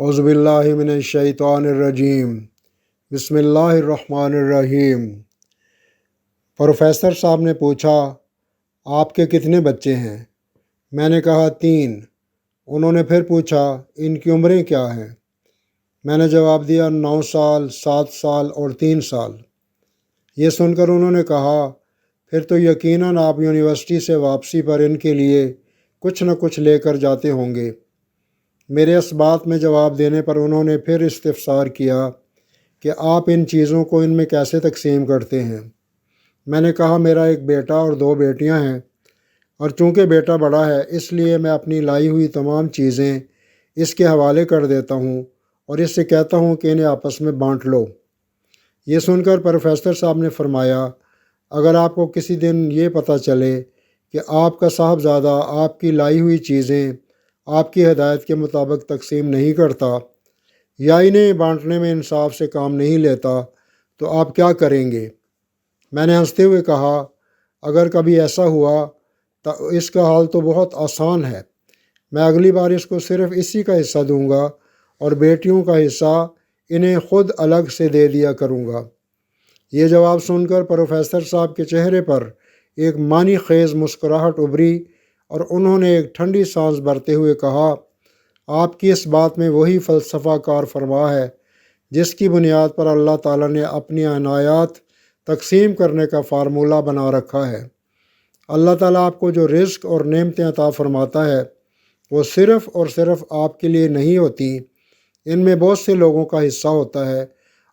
اعوذ باللہ من الشیطان الرجیم، بسم اللہ الرحمن الرحیم۔ پروفیسر صاحب نے پوچھا، آپ کے کتنے بچے ہیں؟ میں نے کہا 3۔ انہوں نے پھر پوچھا، ان کی عمریں کیا ہیں؟ میں نے جواب دیا 9 سال، 7 سال اور 3 سال۔ یہ سن کر انہوں نے کہا، پھر تو یقیناً آپ یونیورسٹی سے واپسی پر ان کے لیے کچھ نہ کچھ لے کر جاتے ہوں گے۔ میرے اس بات میں جواب دینے پر انہوں نے پھر استفسار کیا کہ آپ ان چیزوں کو ان میں کیسے تقسیم کرتے ہیں؟ میں نے کہا، میرا ایک بیٹا اور 2 بیٹیاں ہیں، اور چونکہ بیٹا بڑا ہے اس لیے میں اپنی لائی ہوئی تمام چیزیں اس کے حوالے کر دیتا ہوں اور اس سے کہتا ہوں کہ انہیں آپس میں بانٹ لو۔ یہ سن کر پروفیسر صاحب نے فرمایا، اگر آپ کو کسی دن یہ پتہ چلے کہ آپ کا صاحبزادہ آپ کی لائی ہوئی چیزیں آپ کی ہدایت کے مطابق تقسیم نہیں کرتا یا انہیں بانٹنے میں انصاف سے کام نہیں لیتا تو آپ کیا کریں گے؟ میں نے ہنستے ہوئے کہا، اگر کبھی ایسا ہوا تو اس کا حال تو بہت آسان ہے، میں اگلی بار اس کو صرف اسی کا حصہ دوں گا اور بیٹیوں کا حصہ انہیں خود الگ سے دے دیا کروں گا۔ یہ جواب سن کر پروفیسر صاحب کے چہرے پر ایک معنی خیز مسکراہٹ ابھری اور انہوں نے ایک ٹھنڈی سانس بھرتے ہوئے کہا، آپ کی اس بات میں وہی فلسفہ کار فرما ہے جس کی بنیاد پر اللہ تعالیٰ نے اپنی عنایات تقسیم کرنے کا فارمولہ بنا رکھا ہے۔ اللہ تعالیٰ آپ کو جو رزق اور نعمتیں عطا فرماتا ہے وہ صرف اور صرف آپ کے لیے نہیں ہوتی، ان میں بہت سے لوگوں کا حصہ ہوتا ہے،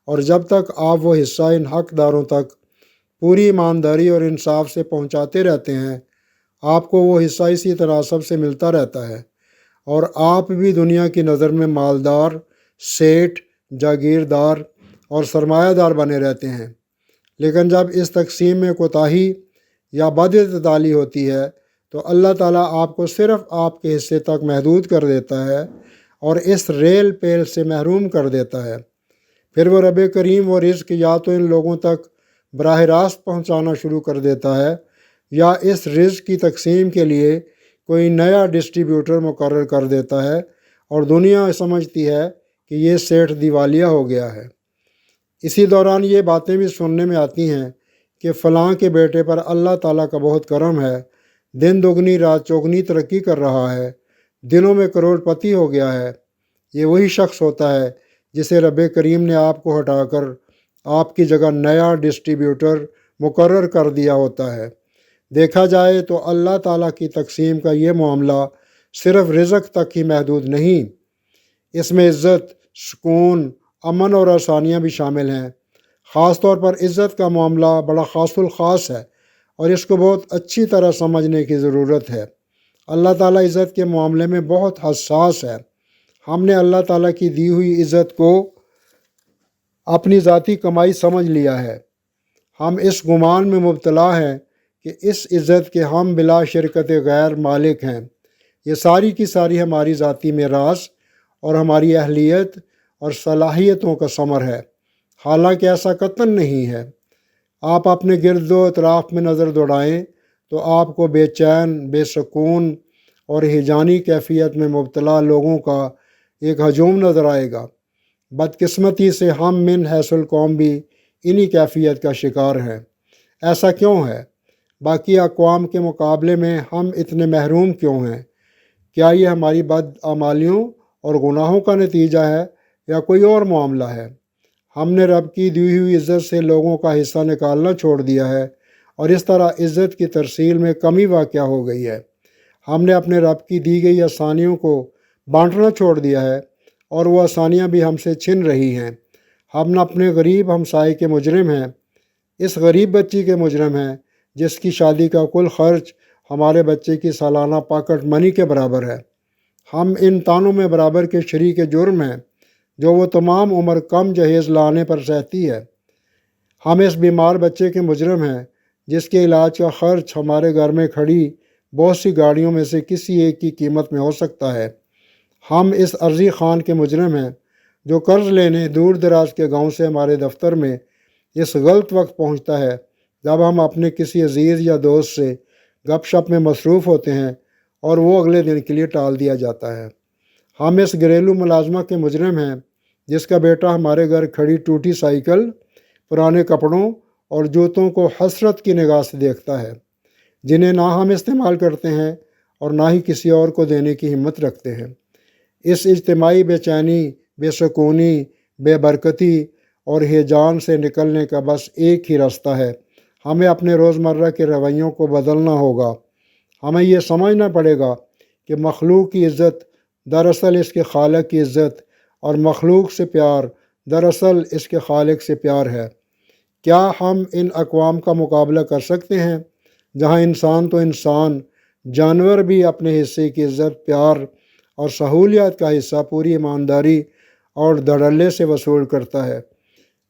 اور جب تک آپ وہ حصہ ان حقداروں تک پوری ایمانداری اور انصاف سے پہنچاتے رہتے ہیں، آپ کو وہ حصہ اسی تناسب سے ملتا رہتا ہے، اور آپ بھی دنیا کی نظر میں مالدار، سیٹھ، جاگیردار اور سرمایہ دار بنے رہتے ہیں۔ لیکن جب اس تقسیم میں کوتاہی یا بد اعتدالی ہوتی ہے تو اللہ تعالیٰ آپ کو صرف آپ کے حصے تک محدود کر دیتا ہے اور اس ریل پیل سے محروم کر دیتا ہے۔ پھر وہ رب کریم وہ رزق یا تو ان لوگوں تک براہ راست پہنچانا شروع کر دیتا ہے یا اس رزق کی تقسیم کے لیے کوئی نیا ڈسٹریبیوٹر مقرر کر دیتا ہے اور دنیا سمجھتی ہے کہ یہ سیٹھ دیوالیہ ہو گیا ہے۔ اسی دوران یہ باتیں بھی سننے میں آتی ہیں کہ فلاں کے بیٹے پر اللہ تعالیٰ کا بہت کرم ہے، دن دگنی رات چوگنی ترقی کر رہا ہے، دنوں میں کروڑ پتی ہو گیا ہے۔ یہ وہی شخص ہوتا ہے جسے رب کریم نے آپ کو ہٹا کر آپ کی جگہ نیا ڈسٹریبیوٹر مقرر کر دیا ہوتا ہے۔ دیکھا جائے تو اللہ تعالیٰ کی تقسیم کا یہ معاملہ صرف رزق تک ہی محدود نہیں، اس میں عزت، سکون، امن اور آسانیاں بھی شامل ہیں۔ خاص طور پر عزت کا معاملہ بڑا خاص الخاص ہے اور اس کو بہت اچھی طرح سمجھنے کی ضرورت ہے۔ اللہ تعالیٰ عزت کے معاملے میں بہت حساس ہے۔ ہم نے اللہ تعالیٰ کی دی ہوئی عزت کو اپنی ذاتی کمائی سمجھ لیا ہے۔ ہم اس گمان میں مبتلا ہیں کہ اس عزت کے ہم بلا شرکت غیر مالک ہیں۔ یہ ساری کی ساری ہماری ذاتی میراث اور ہماری اہلیت اور صلاحیتوں کا ثمر ہے، حالانکہ ایسا قطعاً نہیں ہے۔ آپ اپنے گرد و اطراف میں نظر دوڑائیں تو آپ کو بے چین، بے سکون اور ہیجانی کیفیت میں مبتلا لوگوں کا ایک ہجوم نظر آئے گا۔ بدقسمتی سے ہم من حیث القوم بھی انہی کیفیت کا شکار ہیں۔ ایسا کیوں ہے؟ باقی اقوام کے مقابلے میں ہم اتنے محروم کیوں ہیں؟ کیا یہ ہماری بدعمالیوں اور گناہوں کا نتیجہ ہے یا کوئی اور معاملہ ہے؟ ہم نے رب کی دی ہوئی عزت سے لوگوں کا حصہ نکالنا چھوڑ دیا ہے اور اس طرح عزت کی ترسیل میں کمی واقع ہو گئی ہے۔ ہم نے اپنے رب کی دی گئی آسانیوں کو بانٹنا چھوڑ دیا ہے اور وہ آسانیاں بھی ہم سے چھن رہی ہیں۔ ہم اپنے غریب ہمسائے کے مجرم ہیں، اس غریب بچی کے مجرم ہیں جس کی شادی کا کل خرچ ہمارے بچے کی سالانہ پاکٹ منی کے برابر ہے۔ ہم ان تانوں میں برابر کے شریک جرم ہیں جو وہ تمام عمر کم جہیز لانے پر سہتی ہے۔ ہم اس بیمار بچے کے مجرم ہیں جس کے علاج کا خرچ ہمارے گھر میں کھڑی بہت سی گاڑیوں میں سے کسی ایک کی قیمت میں ہو سکتا ہے۔ ہم اس عرضی خان کے مجرم ہیں جو قرض لینے دور دراز کے گاؤں سے ہمارے دفتر میں اس غلط وقت پہنچتا ہے جب ہم اپنے کسی عزیز یا دوست سے گپ شپ میں مصروف ہوتے ہیں اور وہ اگلے دن کے لیے ٹال دیا جاتا ہے۔ ہم اس گھریلو ملازمہ کے مجرم ہیں جس کا بیٹا ہمارے گھر کھڑی ٹوٹی سائیکل، پرانے کپڑوں اور جوتوں کو حسرت کی نگاہ سے دیکھتا ہے، جنہیں نہ ہم استعمال کرتے ہیں اور نہ ہی کسی اور کو دینے کی ہمت رکھتے ہیں۔ اس اجتماعی بے چینی، بے سکونی، بے برکتی اور ہیجان سے نکلنے کا بس ایک ہی راستہ ہے۔ ہمیں اپنے روزمرہ کے رویوں کو بدلنا ہوگا۔ ہمیں یہ سمجھنا پڑے گا کہ مخلوق کی عزت دراصل اس کے خالق کی عزت اور مخلوق سے پیار دراصل اس کے خالق سے پیار ہے۔ کیا ہم ان اقوام کا مقابلہ کر سکتے ہیں جہاں انسان تو انسان، جانور بھی اپنے حصے کی عزت، پیار اور سہولیات کا حصہ پوری ایمانداری اور دھڑلے سے وصول کرتا ہے؟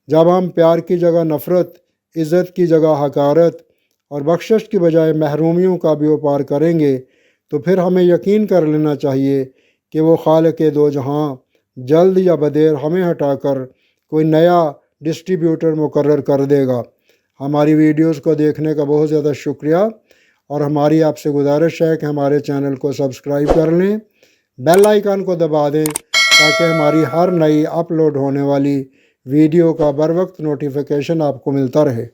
جب ہم پیار کی جگہ نفرت، عزت کی جگہ حقارت اور بخشش کی بجائے محرومیوں کا بھی وپار کریں گے تو پھر ہمیں یقین کر لینا چاہیے کہ وہ خالق دو جہاں جلد یا بدیر ہمیں ہٹا کر کوئی نیا ڈسٹریبیوٹر مقرر کر دے گا۔ ہماری ویڈیوز کو دیکھنے کا بہت زیادہ شکریہ، اور ہماری آپ سے گزارش ہے کہ ہمارے چینل کو سبسکرائب کر لیں، بیل آئیکن کو دبا دیں تاکہ ہماری ہر نئی اپلوڈ ہونے والی ویڈیو کا بر وقت نوٹیفیکیشن آپ کو ملتا رہے۔